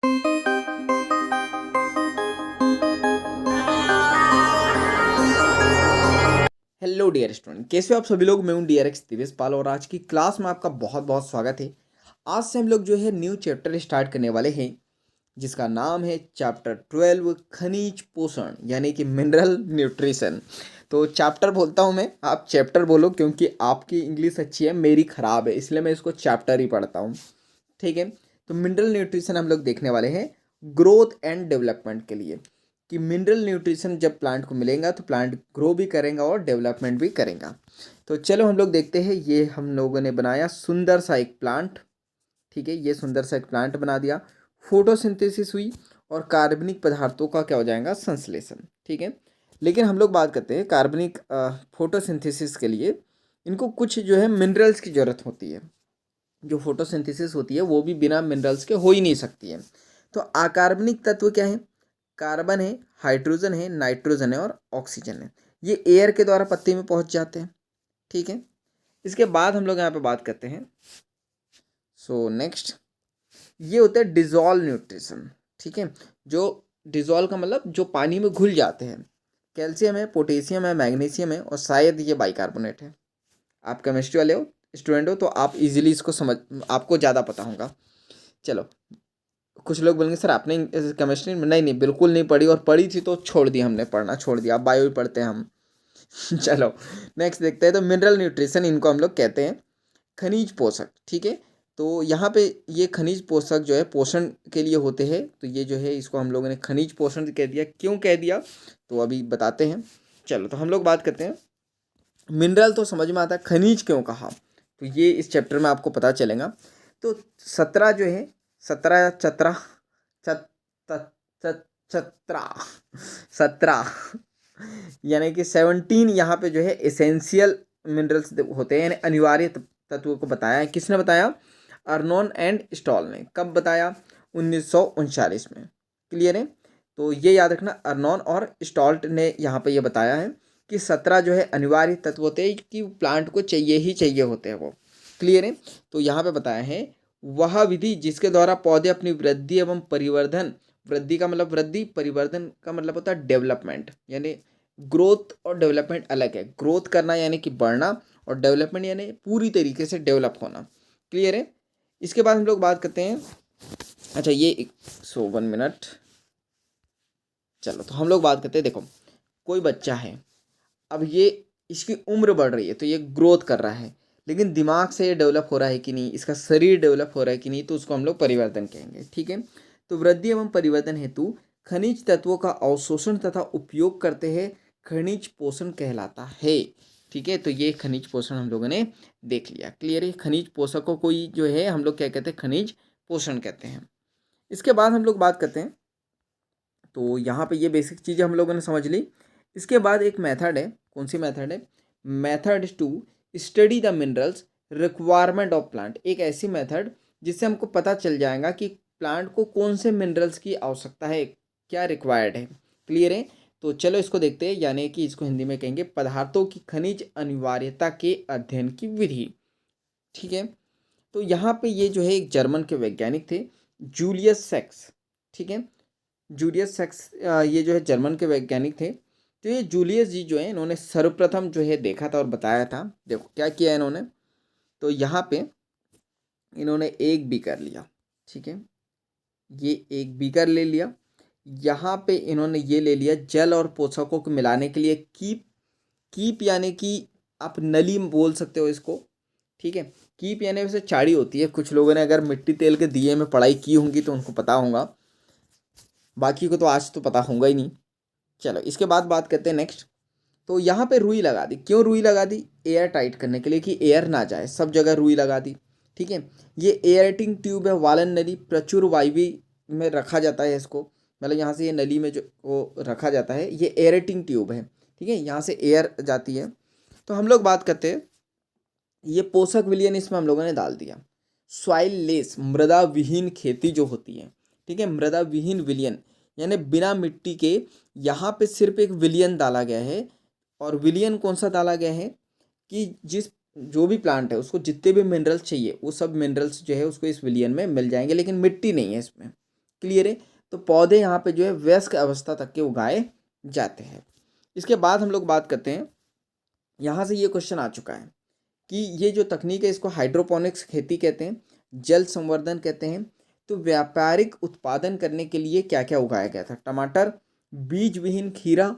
Hello dear student, कैसे हो आप सभी लोग। मैं हूं डियर एक्स दिवेश पाल और आज की क्लास में आपका बहुत बहुत स्वागत है। आज से हम लोग जो है न्यू चैप्टर स्टार्ट करने वाले हैं जिसका नाम है चैप्टर 12 खनिज पोषण यानी कि मिनरल न्यूट्रिशन। तो चैप्टर बोलता हूं मैं, आप चैप्टर बोलो क्योंकि आपकी इंग्लिश अच्छी है, मेरी ख़राब है, इसलिए मैं इसको चैप्टर ही पढ़ता हूँ। ठीक है। तो मिनरल न्यूट्रिशन हम लोग देखने वाले हैं ग्रोथ एंड डेवलपमेंट के लिए कि मिनरल न्यूट्रिशन जब प्लांट को मिलेगा तो प्लांट ग्रो भी करेगा और डेवलपमेंट भी करेगा। तो चलो हम लोग देखते हैं। ये हम लोगों ने बनाया सुंदर सा एक प्लांट। ठीक है, ये सुंदर सा एक प्लांट बना दिया। फोटोसिंथेसिस हुई और कार्बनिक पदार्थों का क्या हो जाएगा, संश्लेषण। ठीक है। लेकिन हम लोग बात करते हैं कार्बनिक फोटोसिंथेसिस के लिए इनको कुछ जो है मिनरल्स की ज़रूरत होती है। जो फोटोसिंथेसिस होती है वो भी बिना मिनरल्स के हो ही नहीं सकती है। तो अकार्बनिक तत्व क्या है, कार्बन है, हाइड्रोजन है, नाइट्रोजन है और ऑक्सीजन है। ये एयर के द्वारा पत्ती में पहुंच जाते हैं। ठीक है। इसके बाद हम लोग यहाँ पे बात करते हैं। नेक्स्ट ये होता है डिजोल्व न्यूट्रिशन। ठीक है। जो डिजोल्व का मतलब जो पानी में घुल जाते हैं। कैल्शियम है, पोटेशियम है, मैग्नीशियम है और शायद ये बाइकार्बोनेट है। आप केमिस्ट्री वाले हो, स्टूडेंट हो, तो आप इजीली इसको समझ, आपको ज़्यादा पता होगा। चलो, कुछ लोग बोलेंगे सर आपने केमिस्ट्री में, नहीं नहीं बिल्कुल नहीं पढ़ी, और पढ़ी थी तो छोड़ दी, हमने पढ़ना छोड़ दिया, अब बायो ही पढ़ते हैं हम। चलो नेक्स्ट देखते हैं। तो मिनरल न्यूट्रिशन इनको हम लोग कहते हैं खनिज पोषक। ठीक है। तो यहाँ पे ये खनिज पोषक जो है पोषण के लिए होते हैं। तो ये जो है इसको हम लोगों ने खनिज पोषण कह दिया। क्यों कह दिया तो अभी बताते हैं। चलो तो हम लोग बात करते हैं। मिनरल तो समझ में आता है, खनिज क्यों कहा तो ये इस चैप्टर में आपको पता चलेगा। तो 17 जो है, 17 चतरा चतरा 17 यानी कि 17 यहाँ पे जो है एसेंशियल मिनरल्स होते हैं, यानी अनिवार्य तत्वों को बताया है। किसने बताया, अर्नोन एंड स्टॉल ने। कब बताया, 1939 में। क्लियर है। तो ये याद रखना, अर्नोन और स्टॉल्ट ने यहाँ पे ये बताया है कि 17 जो है अनिवार्य तत्व होते हैं कि प्लांट को चाहिए ही चाहिए होते हैं वो। क्लियर है। तो यहाँ पे बताया है वह विधि जिसके द्वारा पौधे अपनी वृद्धि एवं परिवर्धन, वृद्धि का मतलब वृद्धि, परिवर्तन का मतलब होता है डेवलपमेंट, यानी ग्रोथ और डेवलपमेंट अलग है। ग्रोथ करना यानी कि बढ़ना और डेवलपमेंट यानी पूरी तरीके से डेवलप होना। क्लियर है। इसके बाद हम लोग बात करते हैं। अच्छा ये 1 मिनट। चलो तो हम लोग बात करते हैं। देखो कोई बच्चा है, अब ये इसकी उम्र बढ़ रही है तो ये ग्रोथ कर रहा है, लेकिन दिमाग से ये डेवलप हो रहा है कि नहीं, इसका शरीर डेवलप हो रहा है कि नहीं, तो उसको हम लोग परिवर्तन कहेंगे। ठीक है। तो वृद्धि एवं परिवर्तन हेतु खनिज तत्वों का अवशोषण तथा उपयोग करते हैं खनिज पोषण कहलाता है। ठीक है। तो ये खनिज पोषण हम लोगों ने देख लिया। क्लियर है। खनिज पोषकों को ही जो है हम लोग क्या कहते हैं, खनिज पोषण कहते हैं। इसके बाद हम लोग बात करते हैं। तो यहाँ पे ये बेसिक चीज़ें हम लोगों ने समझ ली। इसके बाद एक मेथड है। कौन सी मेथड है, method to study the minerals requirement of plant. एक ऐसी मेथड जिससे हमको पता चल जाएगा कि प्लांट को कौन से मिनरल्स की आवश्यकता है, क्या रिक्वायर्ड है। क्लियर है। तो चलो इसको देखते हैं, यानी कि इसको हिंदी में कहेंगे पदार्थों की खनिज अनिवार्यता के अध्ययन की विधि। ठीक है। तो यहाँ पे ये जो है एक जर्मन के वैज्ञानिक थे, जूलियस सेक्स। ठीक है। जूलियस सेक्स ये जो है जर्मन के वैज्ञानिक थे। तो ये जूलियस जी जो है इन्होंने सर्वप्रथम जो है देखा था और बताया था। देखो क्या किया इन्होंने, तो यहाँ पे इन्होंने एक बीकर लिया। ठीक है। ये एक बीकर ले लिया। यहाँ पे इन्होंने ये ले लिया जल और पोषकों को मिलाने के लिए कीप। कीप यानी कि आप नली बोल सकते हो इसको। ठीक है। कीप यानी वैसे चाड़ी होती है। कुछ लोगों ने अगर मिट्टी तेल के दिए में पढ़ाई की होंगी तो उनको पता होगा, बाकी को तो आज तो पता होगा ही नहीं। चलो इसके बाद बात करते हैं नेक्स्ट। तो यहाँ पे रुई लगा दी। क्यों रुई लगा दी, एयर टाइट करने के लिए कि एयर ना जाए, सब जगह रुई लगा दी। ठीक है। ये एयरटिंग ट्यूब है, वालन नली, प्रचुर वायवी में रखा जाता है इसको, मतलब यहाँ से ये नली में जो वो रखा जाता है, ये एयरटिंग ट्यूब है। ठीक है, यहाँ से एयर जाती है। तो हम लोग बात करते हैं, ये पोषक विलयन इसमें हम लोगों ने डाल दिया। सॉइल लेस, मृदा विहीन खेती जो होती है। ठीक है, मृदा विहीन विलयन यानी बिना मिट्टी के, यहाँ पे सिर्फ एक विलयन डाला गया है। और विलयन कौन सा डाला गया है कि जिस जो भी प्लांट है उसको जितने भी मिनरल्स चाहिए वो सब मिनरल्स जो है उसको इस विलयन में मिल जाएंगे, लेकिन मिट्टी नहीं है इसमें। क्लियर है। तो पौधे यहाँ पे जो है वयस्क अवस्था तक के उगाए जाते हैं। इसके बाद हम लोग बात करते हैं, यहाँ से ये क्वेश्चन आ चुका है कि ये जो तकनीक है इसको हाइड्रोपोनिक्स खेती कहते हैं, जल संवर्धन कहते हैं। तो व्यापारिक उत्पादन करने के लिए क्या क्या उगाया गया था? टमाटर, बीज विहीन खीरा।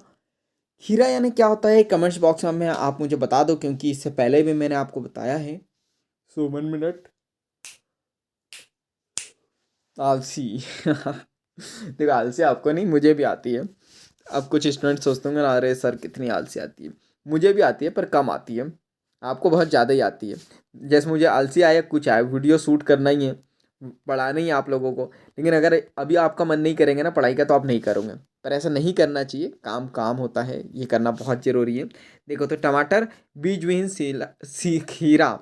खीरा यानी क्या होता है कमेंट्स बॉक्स में आप मुझे बता दो, क्योंकि इससे पहले भी मैंने आपको बताया है। सो 1 मिनट। आलसी देखो, आलसी आपको नहीं, मुझे भी आती है। अब कुछ स्टूडेंट सोचते होंगे अरे सर कितनी आलसी आती है। मुझे भी आती है पर कम आती है, आपको बहुत ज़्यादा ही आती है। जैसे मुझे आलसी आया कुछ आया, वीडियो शूट करना ही है, पढ़ाना ही है आप लोगों को। लेकिन अगर अभी आपका मन नहीं करेंगे ना पढ़ाई का तो आप नहीं करोगे, पर ऐसा नहीं करना चाहिए। काम काम होता है, ये करना बहुत ज़रूरी है। देखो तो टमाटर, बीज विहीन खीरा,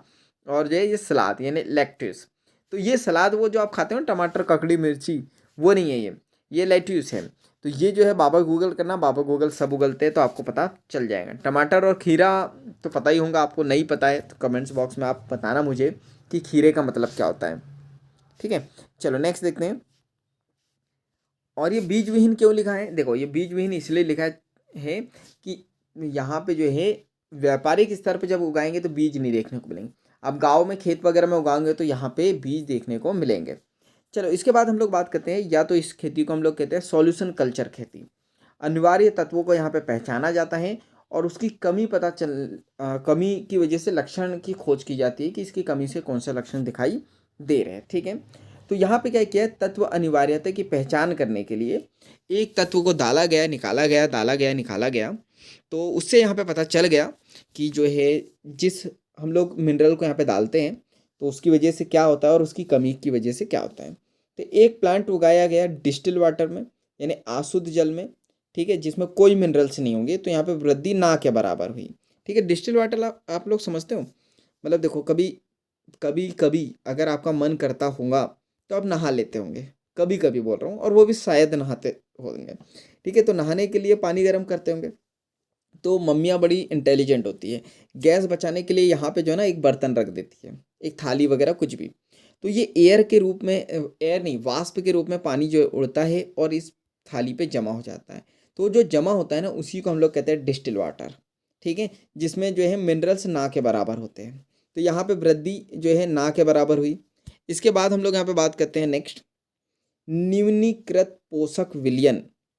और जो है ये सलाद यानी लेट्यूस। तो ये सलाद वो जो आप खाते हो ना, टमाटर ककड़ी मिर्ची, वो नहीं है ये लेट्यूस है। तो ये जो है बाबा गूगल करना, बाबा गूगल सब उगलते हैं तो आपको पता चल जाएगा। टमाटर और खीरा तो पता ही होगा, आपको नहीं पता है तो कमेंट्स बॉक्स में आप बताना मुझे कि खीरे का मतलब क्या होता है। ठीक है, चलो नेक्स्ट देखते हैं। और ये बीज विहीन क्यों लिखा है? देखो ये बीज विहीन इसलिए लिखा है कि यहाँ पे जो है व्यापारिक स्तर पे जब उगाएंगे तो बीज नहीं देखने को मिलेंगे। अब गाँव में खेत वगैरह में उगाएंगे तो यहाँ पे बीज देखने को मिलेंगे। चलो इसके बाद हम लोग बात करते हैं, या तो इस खेती को हम लोग कहते हैं सॉल्यूशन कल्चर खेती। अनिवार्य तत्वों को यहाँ पे पहचाना जाता है और उसकी कमी कमी की वजह से लक्षण की खोज की जाती है कि इसकी कमी से कौन सा लक्षण दिखाई दे रहे हैं। ठीक है, तो यहाँ पे क्या किया है, तत्व अनिवार्यता की पहचान करने के लिए एक तत्व को डाला गया निकाला गया, डाला गया निकाला गया, तो उससे यहाँ पे पता चल गया कि जो है जिस हम लोग मिनरल को यहाँ पे डालते हैं तो उसकी वजह से क्या होता है और उसकी कमी की वजह से क्या होता है। तो एक प्लांट उगाया गया डिस्टिल वाटर में यानी आशुद्ध जल में, ठीक है, जिसमें कोई मिनरल्स नहीं होंगे, तो यहाँ पे वृद्धि ना के बराबर हुई। ठीक है, डिस्टिल वाटर आप लोग समझते हो, मतलब देखो कभी कभी कभी अगर आपका मन करता होगा तो आप नहा लेते होंगे, कभी कभी बोल रहा हूँ, और वो भी शायद नहाते होंगे। ठीक है, तो नहाने के लिए पानी गर्म करते होंगे। तो मम्मियाँ बड़ी इंटेलिजेंट होती है, गैस बचाने के लिए यहाँ पे जो है ना एक बर्तन रख देती है, एक थाली वगैरह कुछ भी। तो ये एयर के रूप में, एयर नहीं वाष्प के रूप में पानी जो उड़ता है और इस थाली पे जमा हो जाता है। तो जो जमा होता है ना उसी को हम लोग कहते हैं डिस्टिल वाटर। ठीक है, जिसमें जो है मिनरल्स ना के बराबर होते हैं। तो यहाँ पे वृद्धि जो है ना के बराबर हुई। इसके बाद हम लोग यहाँ पे बात करते हैं नेक्स्ट, न्यूनीकृत पोषक विलयन।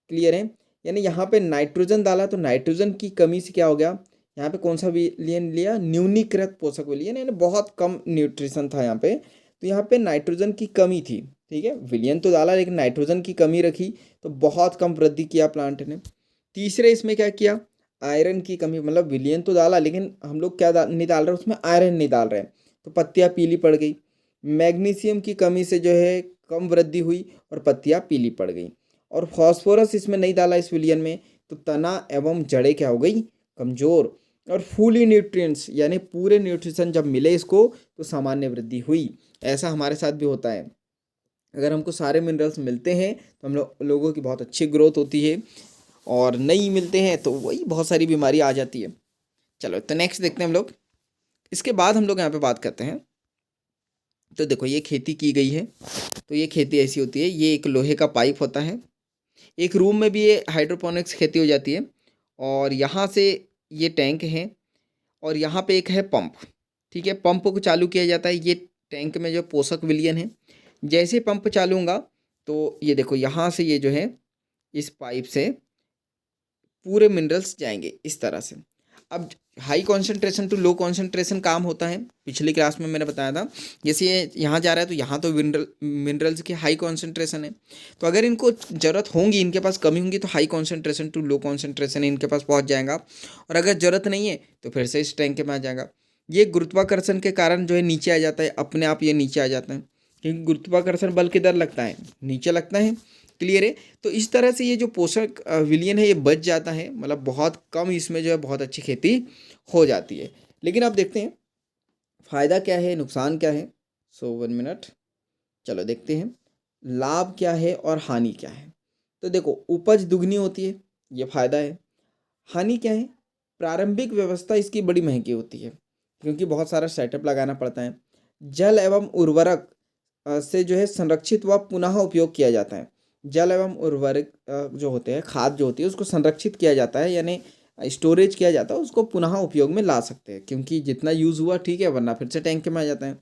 क्लियर है, यानी यहाँ पे नाइट्रोजन डाला तो नाइट्रोजन की कमी से क्या हो गया, यहाँ पे कौन सा विलयन लिया, न्यूनीकृत पोषक विलयन, यानी बहुत कम न्यूट्रिशन था यहाँ पे, तो यहाँ पे नाइट्रोजन की कमी थी। ठीक है, विलयन तो डाला लेकिन नाइट्रोजन की कमी रखी, तो बहुत कम वृद्धि किया प्लांट ने। तीसरे इसमें क्या किया, आयरन की कमी, मतलब विलयन तो डाला लेकिन हम लोग क्या नहीं डाल रहे उसमें, आयरन नहीं डाल रहे, तो पत्तियाँ पीली पड़ गई। मैग्नीशियम की कमी से जो है कम वृद्धि हुई और पत्तियाँ पीली पड़ गई। और फास्फोरस इसमें नहीं डाला इस विलियन में, तो तना एवं जड़ें क्या हो गई, कमज़ोर। और फुली न्यूट्रिएंट्स यानी पूरे न्यूट्रिशन जब मिले इसको तो सामान्य वृद्धि हुई। ऐसा हमारे साथ भी होता है, अगर हमको सारे मिनरल्स मिलते हैं तो हम लोगों की बहुत अच्छी ग्रोथ होती है, और नहीं मिलते हैं तो वही बहुत सारी बीमारी आ जाती है। चलो तो नेक्स्ट देखते हैं हम लोग। इसके बाद हम लोग यहाँ पे बात करते हैं, तो देखो ये खेती की गई है, तो ये खेती ऐसी होती है, ये एक लोहे का पाइप होता है, एक रूम में भी ये हाइड्रोपोनिक्स खेती हो जाती है, और यहाँ से ये टैंक है, और यहाँ पे एक है पंप। ठीक है, पंप को चालू किया जाता है, ये टैंक में जो पोषक विलयन है, जैसे पंप चालू होगा तो ये देखो यहाँ से ये जो है इस पाइप से पूरे मिनरल्स जाएंगे इस तरह से। अब high concentration to low concentration काम होता है, पिछली क्लास में मैंने बताया था, जैसे ये यहाँ जा रहा है तो यहाँ तो मिनरल्स की हाई कंसंट्रेशन है, तो अगर इनको ज़रूरत होंगी, इनके पास कमी होंगी, तो high concentration to low concentration इनके पास पहुँच जाएगा, और अगर ज़रूरत नहीं है तो फिर से इस टैंक में आ जाएगा। ये गुरुत्वाकर्षण के कारण जो है नीचे आ जाता है, अपने आप ये नीचे आ जाता है, क्योंकि गुरुत्वाकर्षण बल किधर लगता है, नीचे लगता है। क्लियर है, तो इस तरह से ये जो पोषक विलयन है ये बच जाता है, मतलब बहुत कम इसमें जो है बहुत अच्छी खेती हो जाती है। लेकिन अब देखते हैं फ़ायदा क्या है, नुकसान क्या है। सो 1 मिनट, चलो देखते हैं लाभ क्या है और हानि क्या है। तो देखो उपज दुगनी होती है, ये फ़ायदा है। हानि क्या है, प्रारंभिक व्यवस्था इसकी बड़ी महंगी होती है, क्योंकि बहुत सारा सेटअप लगाना पड़ता है। जल एवं उर्वरक से जो है संरक्षित व पुनः उपयोग किया जाता है, जल एवं उर्वरक जो होते हैं, खाद जो होती है, उसको संरक्षित किया जाता है, यानी स्टोरेज किया जाता है, उसको पुनः उपयोग में ला सकते हैं, क्योंकि जितना यूज़ हुआ ठीक है, वरना फिर से टैंक में आ जाता है।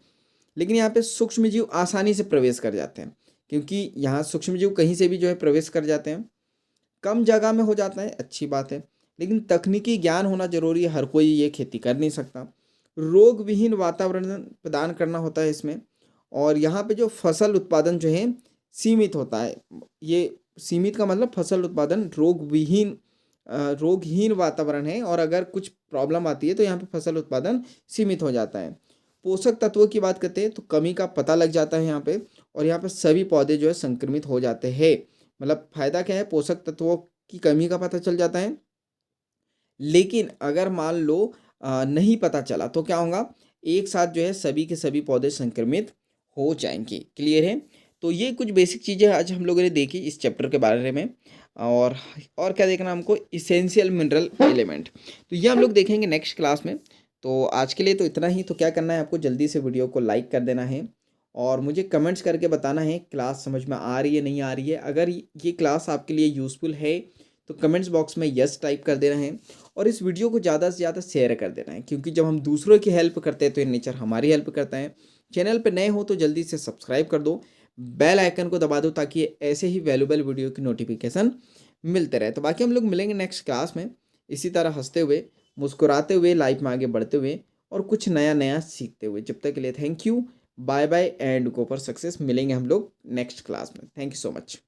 लेकिन यहाँ पे सूक्ष्म जीव आसानी से प्रवेश कर जाते हैं, क्योंकि यहाँ सूक्ष्म जीव कहीं से भी जो है प्रवेश कर जाते हैं। कम जगह में हो जाता है, अच्छी बात है, लेकिन तकनीकी ज्ञान होना जरूरी है, हर कोई ये खेती कर नहीं सकता। रोग विहीन वातावरण प्रदान करना होता है इसमें। और यहाँ पे जो फसल उत्पादन जो है सीमित होता है, ये सीमित का मतलब फसल उत्पादन रोगहीन वातावरण है, और अगर कुछ प्रॉब्लम आती है तो यहाँ पे फसल उत्पादन सीमित हो जाता है। पोषक तत्वों की बात करते हैं तो कमी का पता लग जाता है यहाँ पे, और यहाँ पे सभी पौधे जो है संक्रमित हो जाते हैं। मतलब फायदा क्या है, पोषक तत्वों की कमी का पता चल जाता है। लेकिन अगर मान लो नहीं पता चला तो क्या होगा, एक साथ जो है सभी के सभी पौधे संक्रमित हो जाएंगे। क्लियर है? तो ये कुछ बेसिक चीज़ें आज हम लोगों ने देखी इस चैप्टर के बारे में। और क्या देखना हमको, इसेंशियल मिनरल एलिमेंट, तो ये हम लोग देखेंगे नेक्स्ट क्लास में। तो आज के लिए तो इतना ही। तो क्या करना है आपको, जल्दी से वीडियो को लाइक कर देना है, और मुझे कमेंट्स करके बताना है क्लास समझ में आ रही है नहीं आ रही है। अगर ये क्लास आपके लिए यूज़फुल है तो कमेंट्स बॉक्स में यस टाइप कर देना है, और इस वीडियो को ज़्यादा से ज़्यादा शेयर कर देना है, क्योंकि जब हम दूसरों की हेल्प करते हैं तो ये नेचर हमारी हेल्प करता है। चैनल पर नए हो तो जल्दी से सब्सक्राइब कर दो, बेल आइकन को दबा दो, ताकि ऐसे ही वैल्यूबल वीडियो की नोटिफिकेशन मिलते रहे। तो बाकी हम लोग मिलेंगे नेक्स्ट क्लास में, इसी तरह हंसते हुए, मुस्कुराते हुए, लाइफ में आगे बढ़ते हुए, और कुछ नया नया सीखते हुए। जब तक के लिए thank you, bye bye and go for success. मिलेंगे हम लोग नेक्स्ट क्लास में। Thank you so much.